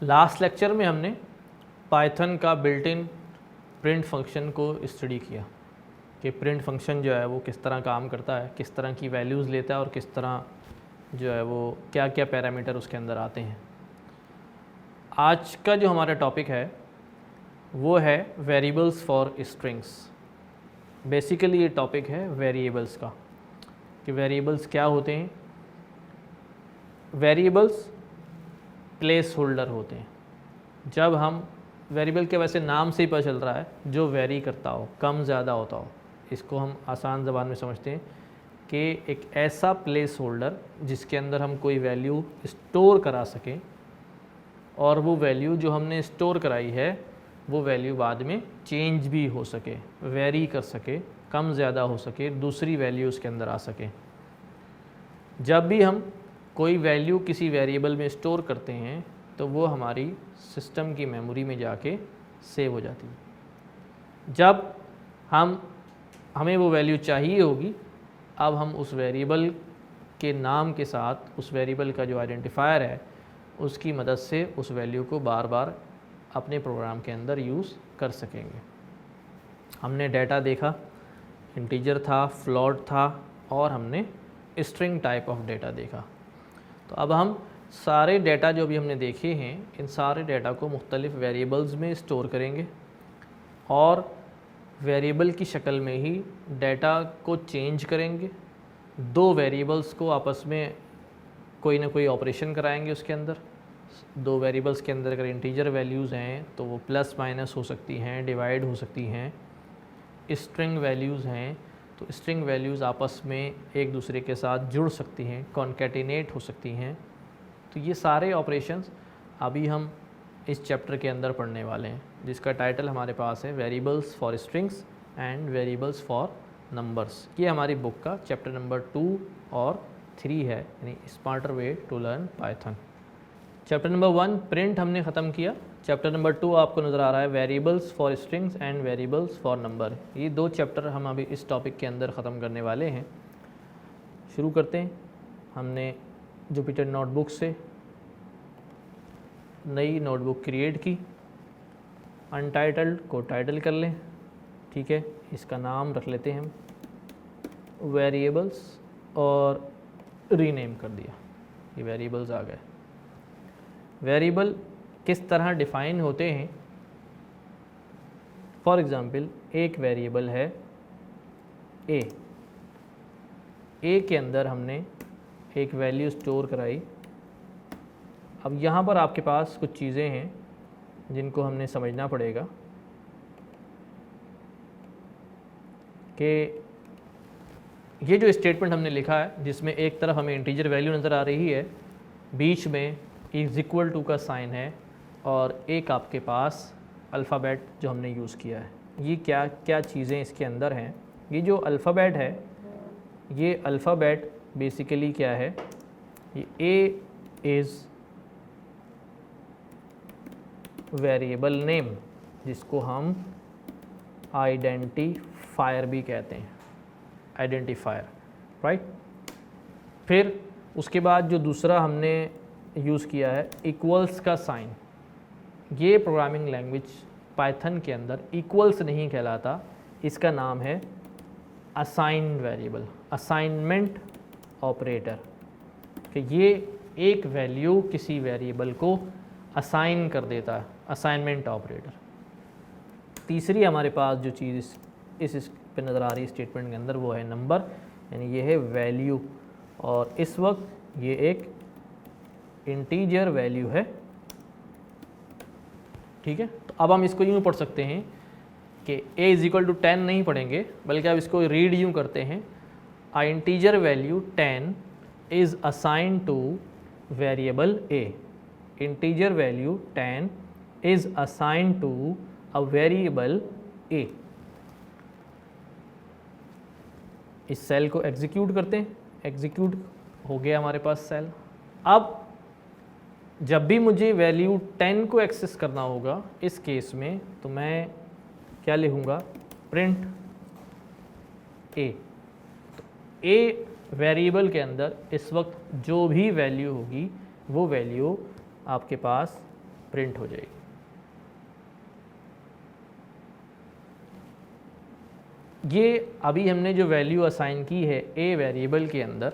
Last lecture में हमने Python का बिल्ट इन प्रिंट फंक्शन को स्टडी किया कि प्रिंट फंक्शन जो है वो किस तरह काम करता है, किस तरह की वैल्यूज़ लेता है और किस तरह जो है वो क्या क्या पैरामीटर उसके अंदर आते हैं। आज का जो हमारा टॉपिक है वो है वेरिएबल्स फॉर स्ट्रिंग्स। बेसिकली ये टॉपिक है वेरिएबल्स का कि वेरिएबल्स क्या होते हैं। वेरिएबल्स प्लेस होल्डर होते हैं। जब हम वेरिएबल के वैसे नाम से ही पता चल रहा है जो वेरी करता हो, कम ज़्यादा होता हो, इसको हम आसान ज़बान में समझते हैं कि एक ऐसा प्लेस होल्डर जिसके अंदर हम कोई वैल्यू स्टोर करा सकें और वो वैल्यू जो हमने स्टोर कराई है वो वैल्यू बाद में चेंज भी हो सके, वेरी कर सके, कम ज़्यादा हो सके, दूसरी वैल्यू उसके अंदर आ सके। जब भी हम कोई वैल्यू किसी वेरिएबल में स्टोर करते हैं तो वो हमारी सिस्टम की मेमोरी में जाके सेव हो जाती है। जब हमें वो वैल्यू चाहिए होगी, अब हम उस वेरिएबल के नाम के साथ उस वेरिएबल का जो आइडेंटिफायर है उसकी मदद से उस वैल्यू को बार बार अपने प्रोग्राम के अंदर यूज़ कर सकेंगे। हमने डेटा देखा, इंटीजर था, फ्लोट था और हमने स्ट्रिंग टाइप ऑफ डेटा देखा। तो अब हम सारे डेटा जो भी हमने देखे हैं, इन सारे डेटा को मुख्तलिफ़ वेरिएबल्स में स्टोर करेंगे और वेरिएबल की शक्ल में ही डेटा को चेंज करेंगे। दो वेरिएबल्स को आपस में कोई ना कोई ऑपरेशन कराएंगे उसके अंदर। दो वेरिएबल्स के अंदर अगर इंटीजर वैल्यूज़ हैं तो वो प्लस माइनस हो सकती हैं, डिवाइड हो सकती हैं। स्ट्रिंग वैल्यूज़ हैं तो स्ट्रिंग वैल्यूज़ आपस में एक दूसरे के साथ जुड़ सकती हैं, कॉन्कैटिनेट हो सकती हैं। तो ये सारे ऑपरेशंस अभी हम इस चैप्टर के अंदर पढ़ने वाले हैं, जिसका टाइटल हमारे पास है variables for strings and variables for numbers. ये हमारी बुक का चैप्टर नंबर 2 और 3 है, यानी smarter way to learn Python. Chapter number 1 print हमने ख़त्म किया। चैप्टर नंबर 2 आपको नज़र आ रहा है variables for strings and variables for number. ये दो चैप्टर हम अभी इस टॉपिक के अंदर ख़त्म करने वाले हैं। शुरू करते हैं। हमने जुपिटर नोटबुक से नई नोटबुक क्रिएट की। अनटाइटल्ड को टाइटल कर लें, ठीक है। इसका नाम रख लेते हैं हम वेरिएबल्स और रीनेम कर दिया। ये वेरिएबल्स आ गए। वेरिएबल किस तरह डिफ़ाइन होते हैं? फॉर एग्ज़ाम्पल एक वेरिएबल है ए के अंदर हमने एक वैल्यू स्टोर कराई। अब यहाँ पर आपके पास कुछ चीज़ें हैं जिनको हमने समझना पड़ेगा कि ये जो स्टेटमेंट हमने लिखा है जिसमें एक तरफ हमें इंटीजर वैल्यू नज़र आ रही है, बीच में इज इक्वल टू का साइन है और एक आपके पास अल्फ़ाबेट जो हमने यूज़ किया है। ये क्या क्या चीज़ें इसके अंदर हैं? ये जो अल्फ़ाबेट है, ये अल्फ़ाबेट बेसिकली क्या है? ये ए इज़ वेरिएबल नेम, जिसको हम आइडेंटिफायर भी कहते हैं, आइडेंटिफायर, राइट। फिर उसके बाद जो दूसरा हमने यूज़ किया है इक्वल्स का साइन। ये प्रोग्रामिंग लैंग्वेज पाइथन के अंदर इक्वल्स नहीं कहलाता, इसका नाम है असाइन वेरिएबल, असाइनमेंट ऑपरेटर, कि ये एक वैल्यू किसी वेरिएबल को असाइन कर देता है, असाइनमेंट ऑपरेटर। तीसरी हमारे पास जो चीज़ इस पे नज़र आ रही है स्टेटमेंट के अंदर वो है नंबर, यानी ये है वैल्यू, और इस वक्त ये एक इंटीजर वैल्यू है, ठीक है। तो अब हम इसको यूँ पढ़ सकते हैं कि a इज इक्वल टू 10 नहीं पढ़ेंगे, बल्कि अब इसको रीड यूँ करते हैं, a integer value 10 is assign to variable a। Integer value 10 is assign to a variable a। इस सेल को एग्जीक्यूट करते हैं। एग्जीक्यूट हो गया हमारे पास सेल। अब जब भी मुझे वैल्यू 10 को एक्सेस करना होगा इस केस में, तो मैं क्या लिखूँगा? Print a। तो a वेरिएबल के अंदर इस वक्त जो भी वैल्यू होगी वो वैल्यू आपके पास प्रिंट हो जाएगी। ये अभी हमने जो वैल्यू असाइन की है ए वेरिएबल के अंदर,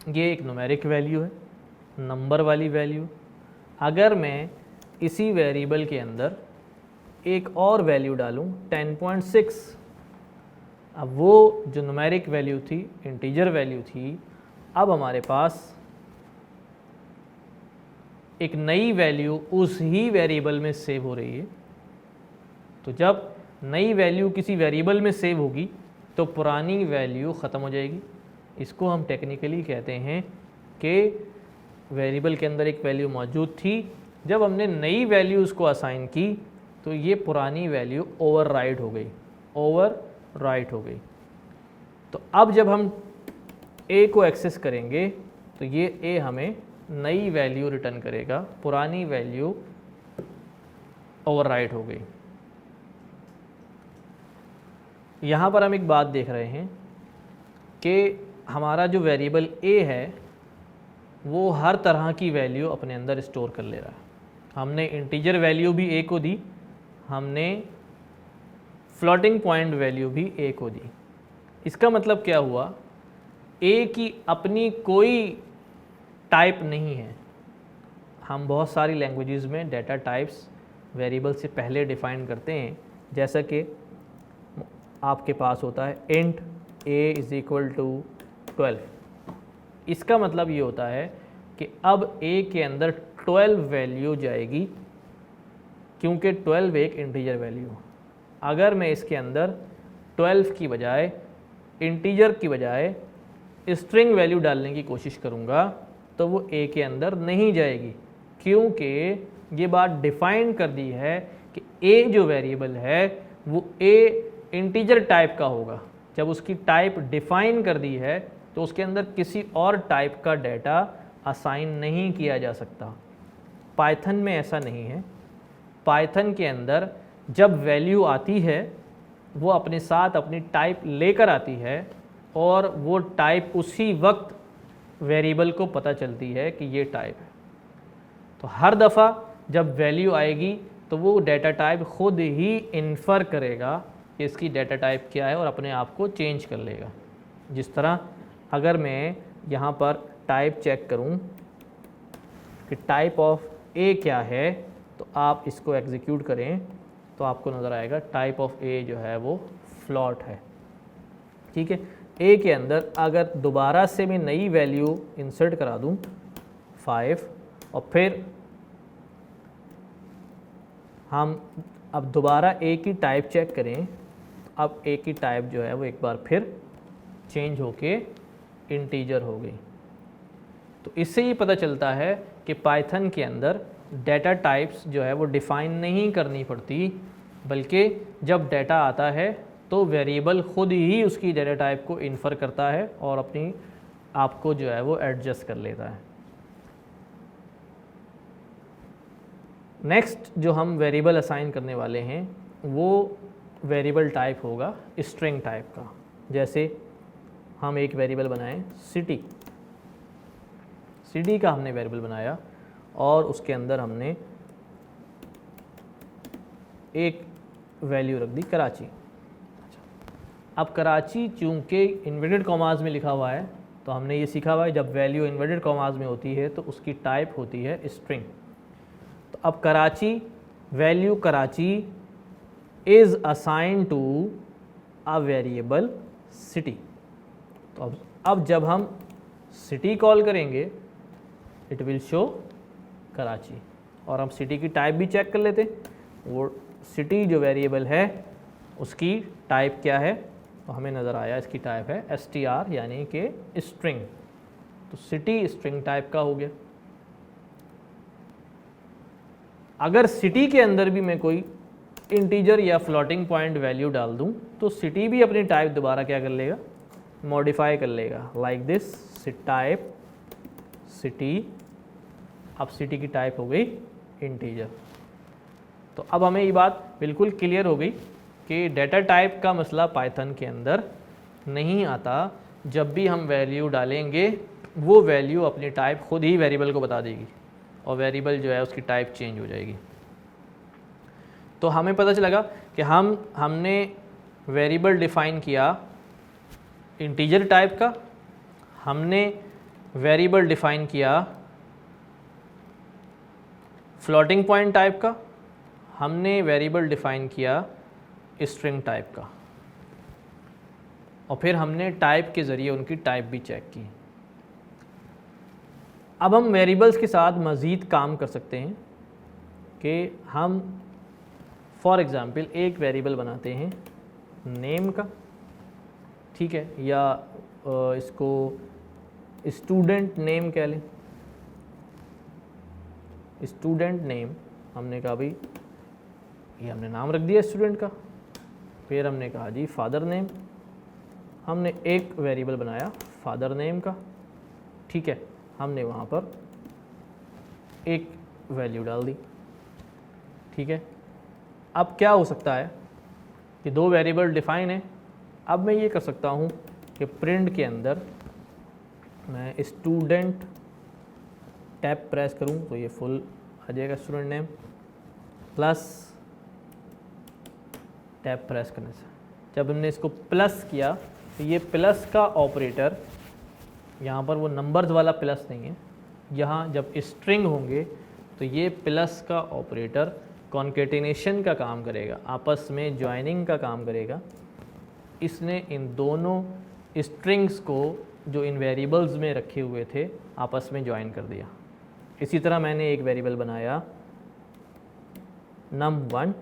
ये एक न्यूमेरिक वैल्यू है, नंबर वाली वैल्यू। अगर मैं इसी वेरिएबल के अंदर एक और वैल्यू डालूं 10.6, अब वो जो न्यूमेरिक वैल्यू थी, इंटीजर वैल्यू थी, अब हमारे पास एक नई वैल्यू उस ही वेरिएबल में सेव हो रही है। तो जब नई वैल्यू किसी वेरिएबल में सेव होगी तो पुरानी वैल्यू ख़त्म हो जाएगी। इसको हम टेक्निकली कहते हैं कि वेरिएबल के अंदर एक वैल्यू मौजूद थी, जब हमने नई वैल्यू उसको असाइन की तो ये पुरानी वैल्यू ओवरराइट हो गई। तो अब जब हम ए को एक्सेस करेंगे तो ये ए हमें नई वैल्यू रिटर्न करेगा, पुरानी वैल्यू ओवरराइट हो गई। यहाँ पर हम एक बात देख रहे हैं कि हमारा जो वेरिएबल ए है वो हर तरह की वैल्यू अपने अंदर स्टोर कर ले रहा है। हमने इंटीजर वैल्यू भी ए को दी, हमने फ्लोटिंग पॉइंट वैल्यू भी ए को दी। इसका मतलब क्या हुआ, ए की अपनी कोई टाइप नहीं है। हम बहुत सारी लैंग्वेजेस में डाटा टाइप्स वेरिएबल से पहले डिफाइन करते हैं, जैसा कि आपके पास होता है int a is equal to 12। इसका मतलब ये होता है कि अब ए के अंदर 12 वैल्यू जाएगी, क्योंकि 12 एक इंटीजर वैल्यू। अगर मैं इसके अंदर 12 की बजाय, इंटीजर की बजाय स्ट्रिंग वैल्यू डालने की कोशिश करूँगा तो वो ए के अंदर नहीं जाएगी, क्योंकि ये बात डिफाइन कर दी है कि ए जो वेरिएबल है वो ए इंटीजर टाइप का होगा। जब उसकी टाइप डिफाइन कर दी है तो उसके अंदर किसी और टाइप का डाटा असाइन नहीं किया जा सकता। पाइथन में ऐसा नहीं है। पाइथन के अंदर जब वैल्यू आती है वो अपने साथ अपनी टाइप लेकर आती है और वो टाइप उसी वक्त वेरिएबल को पता चलती है कि ये टाइप है। तो हर दफ़ा जब वैल्यू आएगी तो वो डाटा टाइप खुद ही इन्फर करेगा कि इसकी डाटा टाइप क्या है और अपने आप को चेंज कर लेगा। जिस तरह अगर मैं यहाँ पर टाइप चेक करूँ कि टाइप ऑफ ए क्या है, तो आप इसको एग्जीक्यूट करें तो आपको नज़र आएगा टाइप ऑफ ए जो है वो फ्लॉट है। ठीक है, ए के अंदर अगर दोबारा से मैं नई वैल्यू इंसर्ट करा दूँ 5 और फिर हम अब दोबारा ए की टाइप चेक करें, अब ए की टाइप जो है वो एक बार फिर चेंज होके इंटीजर हो गई। तो इससे ये पता चलता है कि पाइथन के अंदर डाटा टाइप्स जो है वो डिफ़ाइन नहीं करनी पड़ती, बल्कि जब डाटा आता है तो वेरिएबल खुद ही उसकी डाटा टाइप को इन्फर करता है और अपनी आप को जो है वो एडजस्ट कर लेता है। नेक्स्ट जो हम वेरिएबल असाइन करने वाले हैं वो वेरिएबल टाइप होगा स्ट्रिंग टाइप का। जैसे हम एक वेरिएबल बनाएं सिटी का हमने वेरिएबल बनाया और उसके अंदर हमने एक वैल्यू रख दी कराची। अब कराची चूँकि इन्वर्टेड कॉमास में लिखा हुआ है तो हमने ये सीखा हुआ है जब वैल्यू इन्वर्टेड कॉमास में होती है तो उसकी टाइप होती है स्ट्रिंग। तो अब Karachi value Karachi is assign to a variable city. तो अब जब हम सिटी कॉल करेंगे इट विल शो कराची। और हम सिटी की टाइप भी चेक कर लेते, वो सिटी जो वेरिएबल है उसकी टाइप क्या है, तो हमें नज़र आया इसकी टाइप है str यानी कि स्ट्रिंग। तो सिटी स्ट्रिंग टाइप का हो गया। अगर सिटी के अंदर भी मैं कोई इंटीजर या फ्लोटिंग पॉइंट वैल्यू डाल दूं तो सिटी भी अपनी टाइप दोबारा क्या कर लेगा, मॉडिफाई कर लेगा। Like this sit type city. अब सिटी की टाइप हो गई इंटीजर। तो अब हमें ये बात बिल्कुल क्लियर हो गई कि डाटा टाइप का मसला पाइथन के अंदर नहीं आता। जब भी हम वैल्यू डालेंगे वो वैल्यू अपनी टाइप खुद ही वेरिएबल को बता देगी और वेरिएबल जो है उसकी टाइप चेंज हो जाएगी। तो हमें पता चला कि हमने वेरिएबल डिफ़ाइन किया इंटीजर टाइप का, हमने वेरिएबल डिफ़ाइन किया फ्लोटिंग पॉइंट टाइप का, हमने वेरिएबल डिफ़ाइन किया स्ट्रिंग टाइप का, और फिर हमने टाइप के ज़रिए उनकी टाइप भी चेक की। अब हम वेरिएबल्स के साथ मज़ीद काम कर सकते हैं कि हम फॉर एग्ज़ाम्पल एक वेरिएबल बनाते हैं नेम का, ठीक है, या इसको स्टूडेंट नेम कह लें। स्टूडेंट नेम हमने कहा भाई ये हमने नाम रख दिया स्टूडेंट का। फिर हमने कहा जी फादर नेम, हमने एक वेरिएबल बनाया फादर नेम का, ठीक है, हमने वहाँ पर एक वैल्यू डाल दी, ठीक है। अब क्या हो सकता है कि दो वेरिएबल डिफ़ाइन है। अब मैं ये कर सकता हूँ कि प्रिंट के अंदर मैं स्टूडेंट टैब प्रेस करूँ तो ये फुल आ जाएगा student name, plus tab press करने से जब हमने इसको प्लस किया तो ये प्लस का ऑपरेटर, यहाँ पर वो नंबर्स वाला प्लस नहीं है, यहाँ जब स्ट्रिंग होंगे तो ये प्लस का ऑपरेटर कॉन्केटिनेशन का काम करेगा, आपस में ज्वाइनिंग का काम करेगा। इसने इन दोनों स्ट्रिंग्स को जो इन वेरिएबल्स में रखे हुए थे आपस में ज्वाइन कर दिया। इसी तरह मैंने एक वेरिएबल बनाया num1,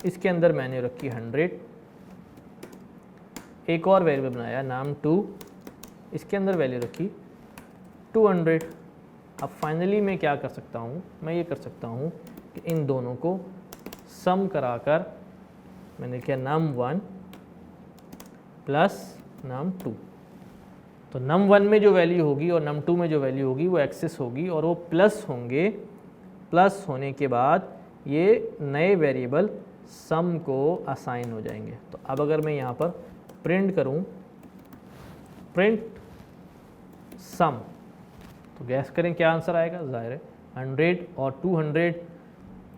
इसके अंदर मैंने रखी 100। एक और वेरिएबल बनाया num2, इसके अंदर वैल्यू रखी 200। अब फाइनली मैं क्या कर सकता हूँ, मैं ये कर सकता हूँ कि इन दोनों को सम कराकर मैंने किया num1 प्लस num2। तो num1 में जो वैल्यू होगी और num2 में जो वैल्यू होगी वो एक्सेस होगी और वो प्लस होंगे। प्लस होने के बाद ये नए वेरिएबल सम को असाइन हो जाएंगे। तो अब अगर मैं यहाँ पर प्रिंट करूँ प्रिंट सम, तो गैस करें क्या आंसर आएगा। ज़ाहिर है 100 और 200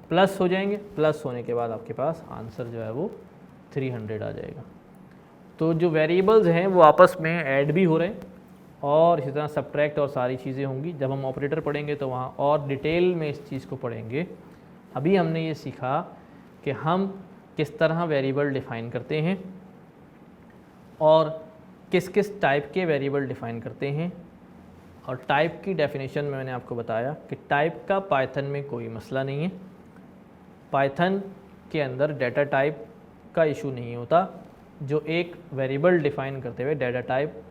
प्लस हो जाएंगे, प्लस होने के बाद आपके पास आंसर जो है वो 300 आ जाएगा। तो जो वेरिएबल्स हैं वो आपस में ऐड भी हो रहे हैं और इसी तरह सब्ट्रैक्ट और सारी चीज़ें होंगी। जब हम ऑपरेटर पढ़ेंगे तो वहाँ और डिटेल में इस चीज़ को पढ़ेंगे। अभी हमने ये सीखा कि हम किस तरह वेरिएबल डिफ़ाइन करते हैं और किस किस टाइप के वेरिएबल डिफ़ाइन करते हैं। और टाइप की डेफिनेशन में मैंने आपको बताया कि टाइप का पाइथन में कोई मसला नहीं है। पाइथन के अंदर डाटा टाइप का इशू नहीं होता। जो एक वेरिएबल डिफ़ाइन करते हुए डाटा टाइप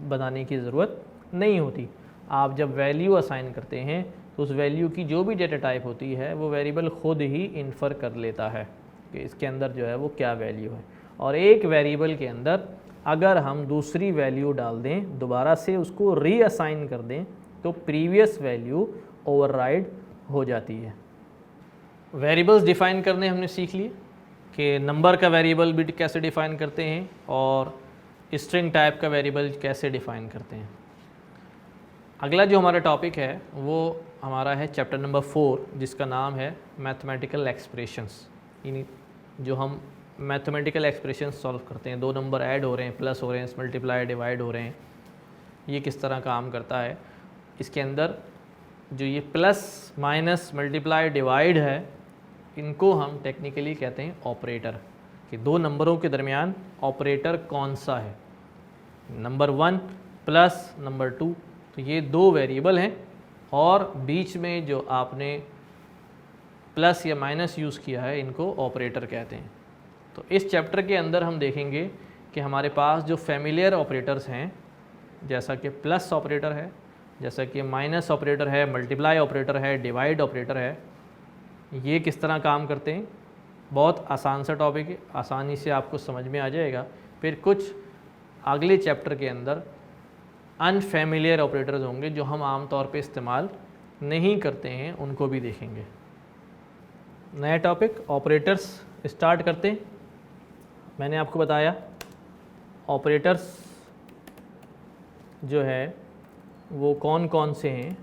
बनाने की ज़रूरत नहीं होती। आप जब वैल्यू असाइन करते हैं तो उस वैल्यू की जो भी डाटा टाइप होती है वो वेरिएबल ख़ुद ही इन्फर कर लेता है कि इसके अंदर जो है वो क्या वैल्यू है। और एक वेरिएबल के अंदर अगर हम दूसरी वैल्यू डाल दें, दोबारा से उसको रीअसाइन कर दें, तो प्रीवियस वैल्यू ओवरराइड हो जाती है। वेरिएबल्स डिफ़ाइन करने हमने सीख लिए कि नंबर का वेरिएबल भी कैसे डिफ़ाइन करते हैं और स्ट्रिंग टाइप का वेरिएबल कैसे डिफ़ाइन करते हैं। अगला जो हमारा टॉपिक है वो हमारा है चैप्टर नंबर 4, जिसका नाम है मैथमेटिकल एक्सप्रेशंस। यानी जो हम मैथमेटिकल एक्सप्रेशंस सॉल्व करते हैं, दो नंबर ऐड हो रहे हैं, प्लस हो रहे हैं, मल्टीप्लाई डिवाइड हो रहे हैं, ये किस तरह काम करता है। इसके अंदर जो ये प्लस माइनस मल्टीप्लाई डिवाइड है, इनको हम टेक्निकली कहते हैं ऑपरेटर, कि दो नंबरों के दरमियान ऑपरेटर कौन सा है। नंबर 1 प्लस नंबर 2, तो ये दो वेरिएबल हैं और बीच में जो आपने प्लस या माइनस यूज़ किया है इनको ऑपरेटर कहते हैं। तो इस चैप्टर के अंदर हम देखेंगे कि हमारे पास जो फैमिलियर ऑपरेटर्स हैं, जैसा कि प्लस ऑपरेटर है, जैसा कि माइनस ऑपरेटर है, मल्टीप्लाई ऑपरेटर है, डिवाइड ऑपरेटर है, ये किस तरह काम करते हैं। बहुत आसान सा टॉपिक है, आसानी से आपको समझ में आ जाएगा। फिर कुछ अगले चैप्टर के अंदर अनफेमिलियर ऑपरेटर्स होंगे जो हम आम तौर पे इस्तेमाल नहीं करते हैं, उनको भी देखेंगे। नया टॉपिक ऑपरेटर्स स्टार्ट करते हैं। मैंने आपको बताया ऑपरेटर्स जो है वो कौन कौन से हैं,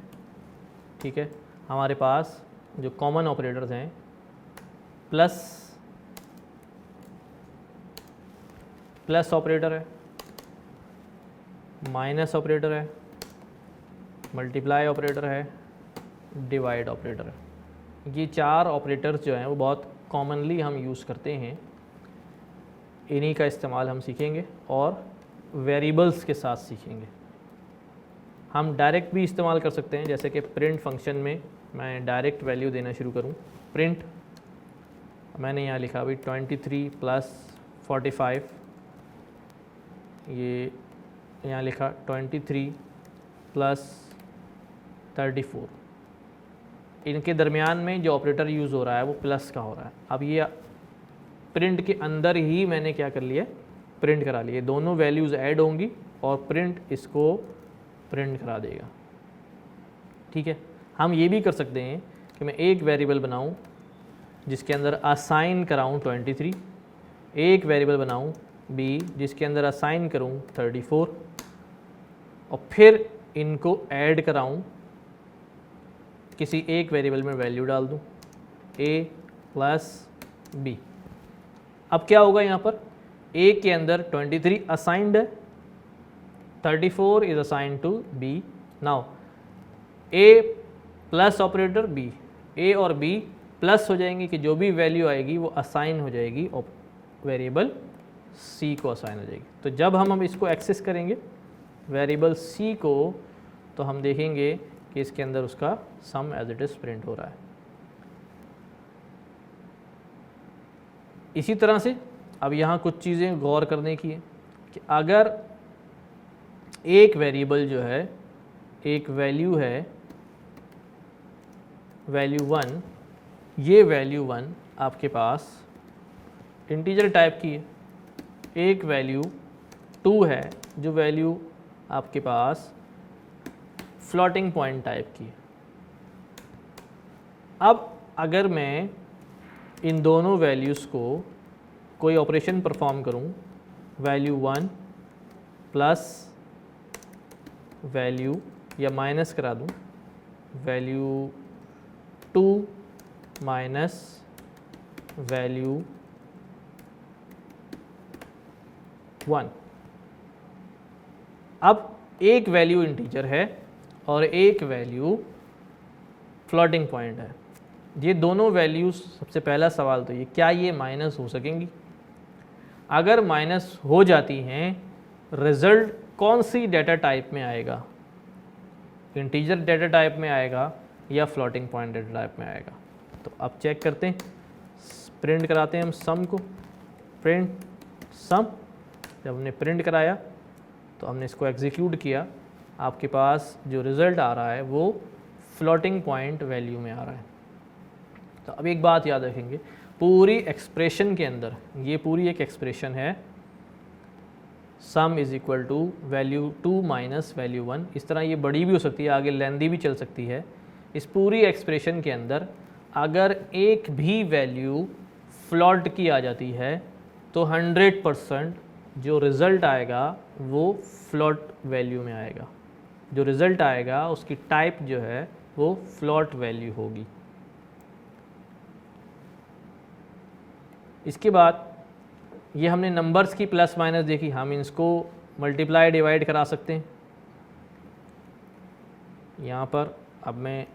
ठीक है। हमारे पास जो कॉमन ऑपरेटर्स हैं प्लस ऑपरेटर है, माइनस ऑपरेटर है, मल्टीप्लाई ऑपरेटर है, डिवाइड ऑपरेटर है। ये 4 ऑपरेटर्स जो हैं वो बहुत कॉमनली हम यूज़ करते हैं, इन्हीं का इस्तेमाल हम सीखेंगे और वेरिएबल्स के साथ सीखेंगे। हम डायरेक्ट भी इस्तेमाल कर सकते हैं, जैसे कि प्रिंट फंक्शन में मैं डायरेक्ट वैल्यू देना शुरू करूं। प्रिंट मैंने यहाँ लिखा अभी 23 + 45, ये यहाँ लिखा 23 + 34। इनके दरमियान में जो ऑपरेटर यूज़ हो रहा है वो प्लस का हो रहा है। अब ये प्रिंट के अंदर ही मैंने क्या कर लिया, प्रिंट करा लिए, दोनों वैल्यूज़ ऐड होंगी और प्रिंट इसको प्रिंट करा देगा। ठीक है, हम ये भी कर सकते हैं कि मैं एक वेरिएबल बनाऊं जिसके अंदर असाइन कराऊं 23, एक वेरिएबल बनाऊं बी जिसके अंदर असाइन करूं 34 और फिर इनको ऐड कराऊं, किसी एक वेरिएबल में वैल्यू डाल दूं a + b। अब क्या होगा, यहाँ पर a के अंदर 23 असाइंड है, 34 is assigned to b। Now a plus operator b, a और b प्लस हो जाएंगे कि जो भी वैल्यू आएगी वो असाइन हो जाएगी और वेरिएबल c को असाइन हो जाएगी। तो जब हम इसको एक्सेस करेंगे वेरिएबल c को, तो हम देखेंगे कि इसके अंदर उसका सम एज इट इज़ प्रिंट हो रहा है। इसी तरह से अब यहाँ कुछ चीज़ें गौर करने की है कि अगर एक वेरिएबल जो है, एक वैल्यू है वैल्यू 1, ये वैल्यू 1 आपके पास इंटीजर टाइप की है, एक वैल्यू 2 है जो वैल्यू आपके पास फ्लोटिंग पॉइंट टाइप की है। अब अगर मैं इन दोनों वैल्यूज़ को कोई ऑपरेशन परफॉर्म करूं, वैल्यू 1 प्लस वैल्यू या माइनस करा दूं वैल्यू 2 माइनस वैल्यू 1, अब एक वैल्यू इंटीजर है और एक वैल्यू फ्लोटिंग पॉइंट है। ये दोनों वैल्यूज़, सबसे पहला सवाल तो ये, क्या ये माइनस हो सकेंगी? अगर माइनस हो जाती हैं, रिज़ल्ट कौन सी डेटा टाइप में आएगा? इंटीजर डेटा टाइप में आएगा या फ्लोटिंग पॉइंट डेटा टाइप में आएगा? तो अब चेक करते हैं, प्रिंट कराते हैं हम सम को, प्रिंट सम। जब हमने प्रिंट कराया तो हमने इसको एग्जीक्यूट किया, आपके पास जो रिज़ल्ट आ रहा है वो फ्लोटिंग पॉइंट वैल्यू में आ रहा है। तो अब एक बात याद रखेंगे, पूरी एक्सप्रेशन के अंदर, ये पूरी एक एक्सप्रेशन है, sum is equal to value 2 minus value 1। इस तरह ये बड़ी भी हो सकती है, आगे लेंदी भी चल सकती है। इस पूरी एक्सप्रेशन के अंदर अगर एक भी वैल्यू फ्लॉट की आ जाती है तो 100% जो रिज़ल्ट आएगा वो फ्लॉट वैल्यू में आएगा। जो रिज़ल्ट आएगा उसकी टाइप जो है वो फ्लॉट वैल्यू होगी। इसके बाद ये हमने नंबर्स की प्लस माइनस देखी, हम इसको मल्टीप्लाई डिवाइड करा सकते हैं। यहाँ पर अब मैं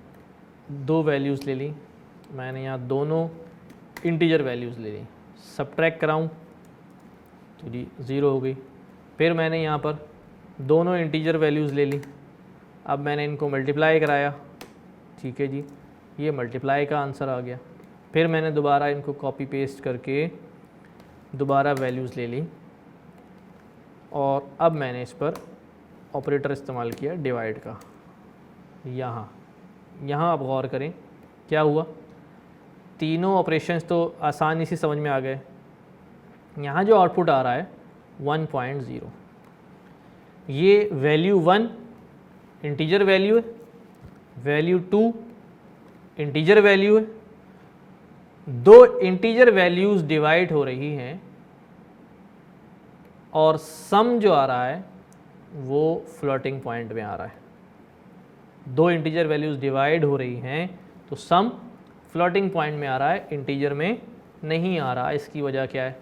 2 वैल्यूज़ ले ली, मैंने यहाँ दोनों इंटीजर वैल्यूज़ ले ली, सब्ट्रैक्ट कराऊँ तो जी 0 हो गई। फिर मैंने यहाँ पर दोनों इंटीजर वैल्यूज़ ले ली, अब मैंने इनको मल्टीप्लाई कराया, ठीक है जी, ये मल्टीप्लाई का आंसर आ गया। फिर मैंने दोबारा इनको कॉपी पेस्ट करके दोबारा वैल्यूज़ ले ली और अब मैंने इस पर ऑपरेटर इस्तेमाल किया डिवाइड का। यहाँ आप गौर करें क्या हुआ, तीनों ऑपरेशंस तो आसानी से समझ में आ गए। यहाँ जो आउटपुट आ रहा है 1.0, ये वैल्यू 1 इंटीजर वैल्यू है, वैल्यू 2 इंटीजर वैल्यू है, 2 इंटीजर वैल्यूज़ डिवाइड हो रही हैं और सम जो आ रहा है वो फ्लोटिंग पॉइंट में आ रहा है। दो इंटीजर वैल्यूज़ डिवाइड हो रही हैं तो सम फ्लोटिंग पॉइंट में आ रहा है, इंटीजर में नहीं आ रहा। इसकी वजह क्या है?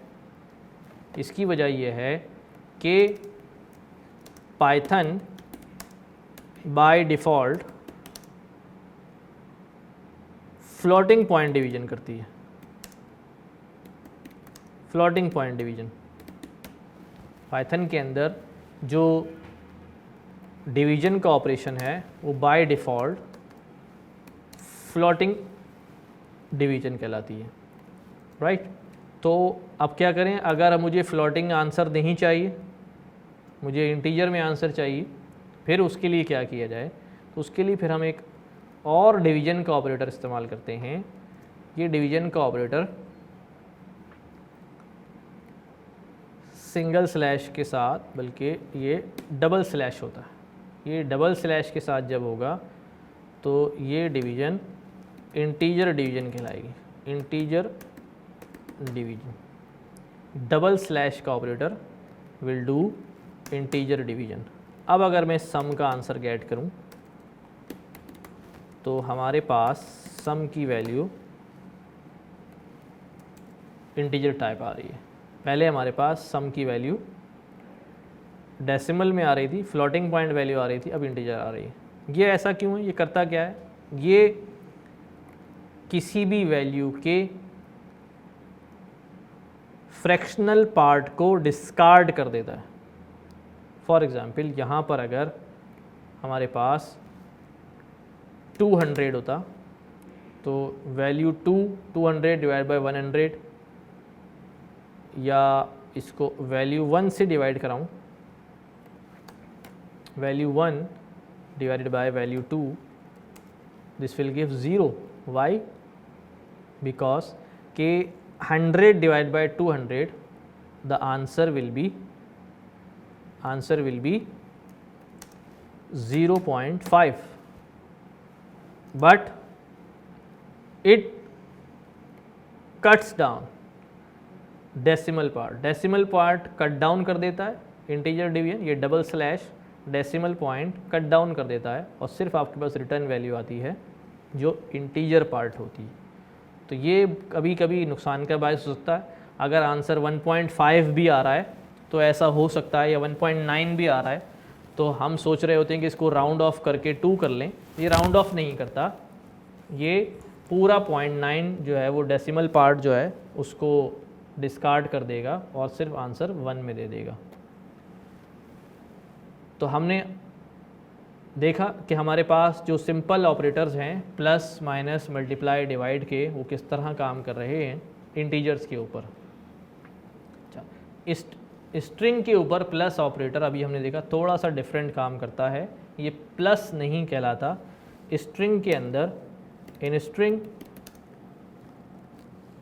इसकी वजह यह है कि Python by default floating point division करती है। फ्लोटिंग पॉइंट डिवीजन पाइथन के अंदर जो डिवीजन का ऑपरेशन है वो बाय डिफ़ॉल्ट फ्लोटिंग डिवीजन कहलाती है, राइट। तो अब क्या करें, अगर मुझे फ्लोटिंग आंसर नहीं चाहिए, मुझे इंटीजर में आंसर चाहिए, फिर उसके लिए क्या किया जाए? तो उसके लिए फिर हम एक और डिवीजन का ऑपरेटर इस्तेमाल करते हैं। ये डिवीजन का ऑपरेटर सिंगल स्लैश के साथ, बल्कि ये डबल स्लैश होता है। ये डबल स्लैश के साथ जब होगा तो ये डिवीजन इंटीजर डिवीजन कहलाएगी। इंटीजर डिवीजन, डबल स्लैश का operator will do integer division. अब अगर मैं सम का आंसर गेट करूं तो हमारे पास सम की वैल्यू इंटीजर टाइप आ रही है। पहले हमारे पास सम की वैल्यू डेसिमल में आ रही थी, फ्लोटिंग पॉइंट वैल्यू आ रही थी, अब इंटीजर आ रही है। ये ऐसा क्यों है? ये करता क्या है? ये किसी भी वैल्यू के फ्रैक्शनल पार्ट को डिस्कार्ड कर देता है। फॉर एग्ज़ाम्पल यहाँ पर अगर हमारे पास 200 होता तो वैल्यू 200 डिवाइड बाय 100, या इसको वैल्यू 1 से डिवाइड कराऊं, value 1 divided by value 2, this will give 0। Why? Because के 100 divide by 200 the answer will be 0.5, but it cuts down decimal part cut down कर देता है इंटीजर डिवीजन। ये double slash decimal point cut down कर देता है और सिर्फ आपके पास रिटर्न वैल्यू आती है जो इंटीजर पार्ट होती है। तो ये कभी कभी नुकसान का बायस हो सकता है। अगर आंसर 1.5 भी आ रहा है तो ऐसा हो सकता है, या 1.9 भी आ रहा है तो हम सोच रहे होते हैं कि इसको राउंड ऑफ करके 2 कर लें। ये राउंड ऑफ नहीं करता, ये पूरा 0.9 जो है वो डेसिमल पार्ट जो है उसको डिस्कार्ड कर देगा और सिर्फ आंसर 1 में दे देगा। तो हमने देखा कि हमारे पास जो सिंपल ऑपरेटर्स हैं प्लस माइनस मल्टीप्लाई डिवाइड के, वो किस तरह काम कर रहे हैं इंटीजर्स के ऊपर। इस स्ट्रिंग के ऊपर प्लस ऑपरेटर अभी हमने देखा थोड़ा सा डिफरेंट काम करता है। ये प्लस नहीं कहलाता। स्ट्रिंग के अंदर, in string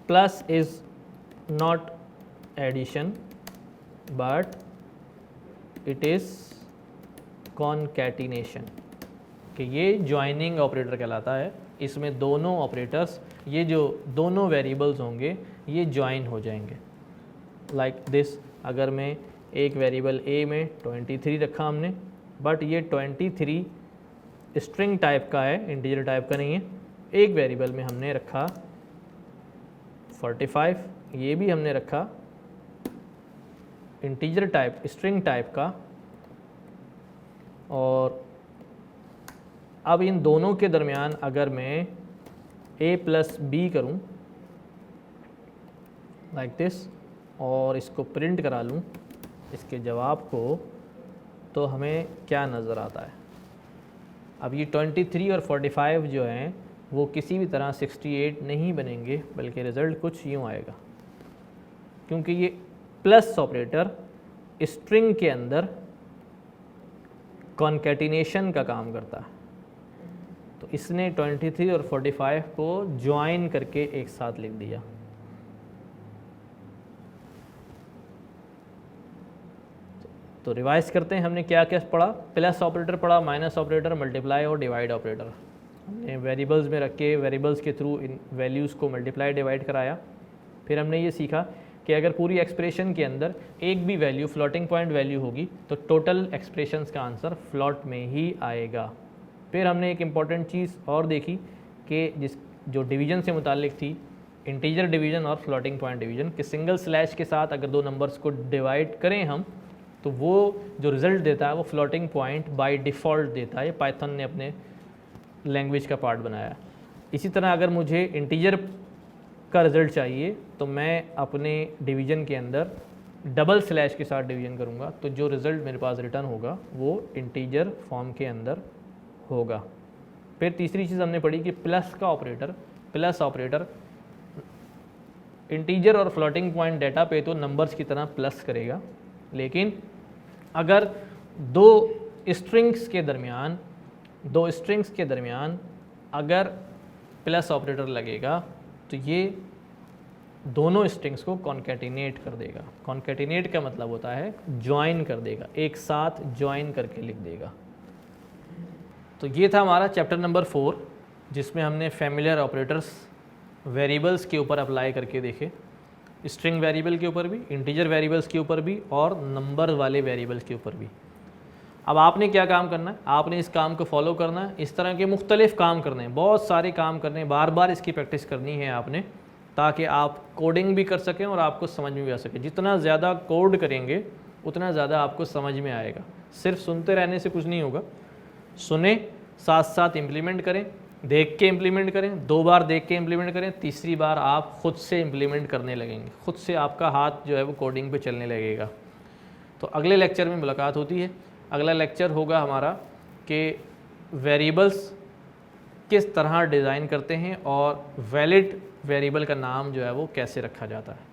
plus is not addition but it is concatenation, कि ये ज्वाइनिंग ऑपरेटर कहलाता है। इसमें दोनों ऑपरेटर्स, ये जो दोनों वेरिएबल्स होंगे ये ज्वाइन हो जाएंगे। लाइक दिस, अगर मैं एक वेरिएबल a में 23 रखा हमने, बट ये 23 स्ट्रिंग टाइप का है, इंटीजर टाइप का नहीं है। एक वेरिएबल में हमने रखा 45, ये भी हमने रखा इंटीजर टाइप, स्ट्रिंग टाइप का। और अब इन दोनों के दरमियान अगर मैं a प्लस बी करूँ लाइक दिस और इसको प्रिंट करा लूँ इसके जवाब को, तो हमें क्या नज़र आता है? अब ये 23 और 45 जो हैं वो किसी भी तरह 68 नहीं बनेंगे, बल्कि रिज़ल्ट कुछ यूँ आएगा, क्योंकि ये प्लस ऑपरेटर स्ट्रिंग के अंदर कॉनकैटिनेशन का काम करता है। तो इसने 23 और 45 को ज्वाइन करके एक साथ लिख दिया। तो रिवाइज करते हैं, हमने क्या क्या पढ़ा? प्लस ऑपरेटर पढ़ा, माइनस ऑपरेटर, मल्टीप्लाई और डिवाइड ऑपरेटर। हमने वेरिएबल्स में रख के वेरिएबल्स के थ्रू इन वैल्यूज़ को मल्टीप्लाई डिवाइड कराया। फिर हमने ये सीखा कि अगर पूरी एक्सप्रेशन के अंदर एक भी वैल्यू फ्लोटिंग पॉइंट वैल्यू होगी तो टोटल एक्सप्रेशंस का आंसर फ्लॉट में ही आएगा। फिर हमने एक इम्पॉर्टेंट चीज़ और देखी कि जो डिवीज़न से मुतालिक थी, इंटीजर डिवीज़न और फ्लोटिंग पॉइंट डिवीज़न, कि सिंगल स्लैश के साथ अगर दो नंबर्स को डिवाइड करें हम तो वो जो रिज़ल्ट देता है वो फ्लोटिंग पॉइंट बाय डिफ़ॉल्ट देता है। ये पाइथन ने अपने लैंग्वेज का पार्ट बनाया। इसी तरह अगर मुझे इंटीजर का रिज़ल्ट चाहिए तो मैं अपने डिवीज़न के अंदर डबल स्लैश के साथ डिवीज़न करूँगा, तो जो रिज़ल्ट मेरे पास रिटर्न होगा वो इंटीजर फॉर्म के अंदर होगा। फिर तीसरी चीज़ हमने पढ़ी कि प्लस का ऑपरेटर, प्लस ऑपरेटर इंटीजर और फ्लोटिंग पॉइंट डेटा पे तो नंबर्स की तरह प्लस करेगा, लेकिन अगर दो स्ट्रिंग्स के दरमियान अगर प्लस ऑपरेटर लगेगा तो ये दोनों स्ट्रिंग्स को कॉन्केटिनेट कर देगा। कॉन्केटिनेट का मतलब होता है ज्वाइन कर देगा, एक साथ ज्वाइन करके लिख देगा। तो ये था हमारा चैप्टर नंबर 4, जिसमें हमने फैमिलियर ऑपरेटर्स वेरिएबल्स के ऊपर अप्लाई करके देखे, स्ट्रिंग वेरिएबल के ऊपर भी, इंटीजर वेरिएबल्स के ऊपर भी और नंबर वाले वेरिएबल्स के ऊपर भी। अब आपने क्या काम करना है, आपने इस काम को फॉलो करना है। इस तरह के मुख्तलिफ काम करने हैं, बहुत सारे काम करने हैं, बार बार इसकी प्रैक्टिस करनी है आपने, ताकि आप कोडिंग भी कर सकें और आपको समझ में भी आ सके। जितना ज़्यादा कोड करेंगे उतना ज़्यादा आपको समझ में आएगा। सिर्फ सुनते रहने से कुछ नहीं होगा, सुने, साथ साथ इम्प्लीमेंट करें, देख के इम्प्लीमेंट करें, 2 बार देख के इम्प्लीमेंट करें, तीसरी बार आप ख़ुद से इम्प्लीमेंट करने लगेंगे, ख़ुद से आपका हाथ जो है वो कोडिंग पे चलने लगेगा। तो अगले लेक्चर में मुलाकात होती है। अगला लेक्चर होगा हमारा कि वेरिएबल्स किस तरह डिज़ाइन करते हैं और वैलिड वेरिएबल का नाम जो है वो कैसे रखा जाता है।